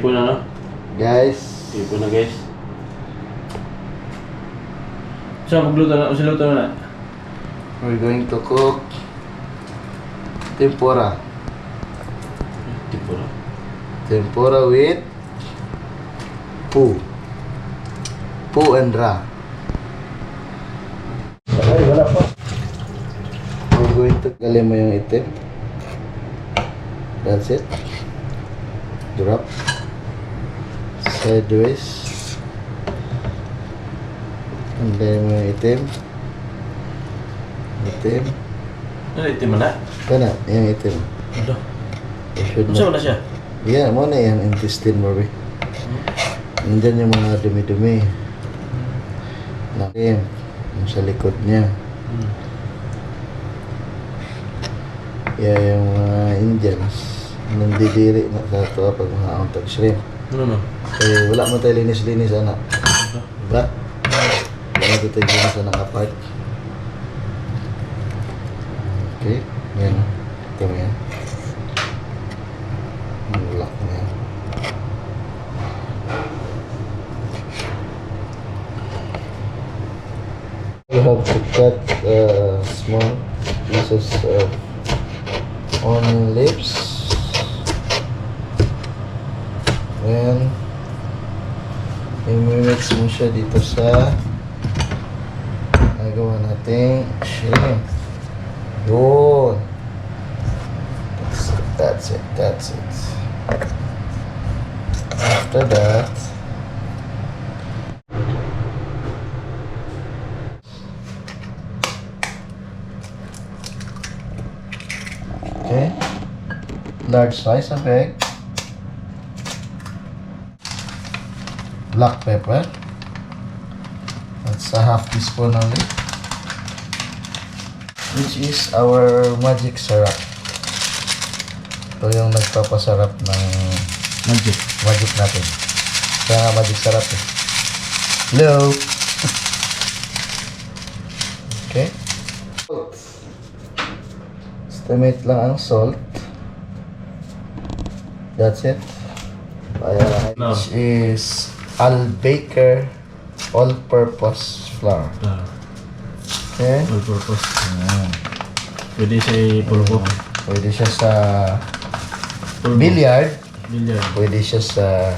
hipon na, no? Guys, Hipon na, guys. So, magluto na. Usiluto na. we're going to cook tempura. Tempura. Tempura with poo. Poo and ra. Ay, wala pa. We're going to galing mo yung itim. That's it. Drop. Sideways. And then mo yung itim. Itim. Ano, itim mo na? Kana, yung itim. Ano? Should Ano na siya? Yeah, mo na yung intestine mo, be. Nandyan yung mga dumi-dumi. Nakim. Yung sa likod niya. Yeah, yung mga Indians. Nandidiri na sa ito pag mga auntag shrimp. Ano? Eh, wala mo tayo linis-linis, anak. Diba? Wala mo tayo linis, anak, apart. Okay, yan. Ito mo yan. Lock mo yan. You have to cut small pieces of onion leaves. Then, i-mix mo siya dito sa nagawa nating shrimp. Yun. That's it. After that, okay, large slice of egg, black pepper, that's a half teaspoon only, which is our magic syrup. Ito yung nagpapasarap ng magic natin. Kaya nga magic syrup eh. Hello! Okay. Estimate lang ang salt. That's it. Which is Al-Baker all-purpose flour. Okay. All-purpose. Pwede siya pulbo. Pwede siya sa billiard. Pwede siya sa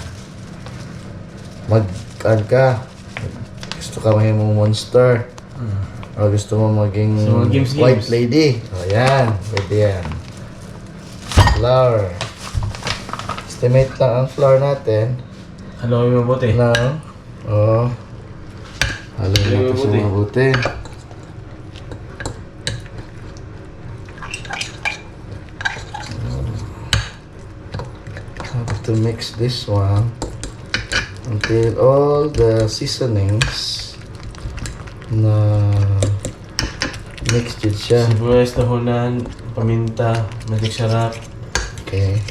gusto ka maging monster. O gusto mo maging white lady. O yan. Pwede yan. Flour. Estimate lang ang flour natin. Haluin mo mabuti. Oo. Haluin natin sa mabuti. To mix this one until all the seasonings na mixed siya. Sibuyas, dahonan, paminta, magic syrup. Okay.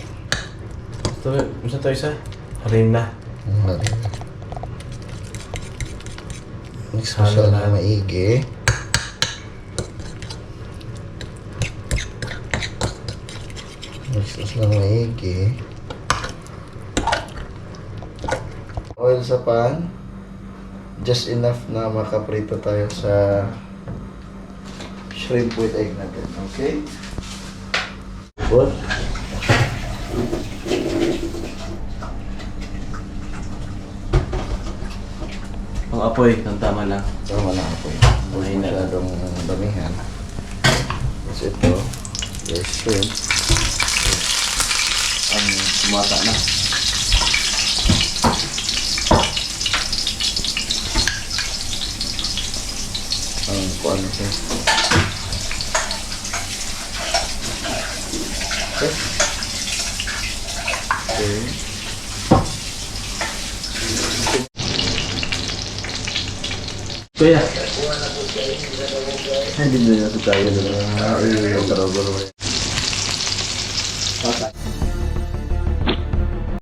Ito isa? Harina. Mix mo siya na maigi. Mix mo siya na maigi. Oil sa pan, just enough na makaprito tayo sa shrimp with egg natin, okay? Good. Ang apoy, ang tama lang. Tama na ako eh. Huwag masyadong damihan. Tapos ito, your shrimp. Ang sumata na. Kung ano siya. Okay. Okay. Kuya. Hindi na ito tayo. Ay, yung taragol mo. Okay.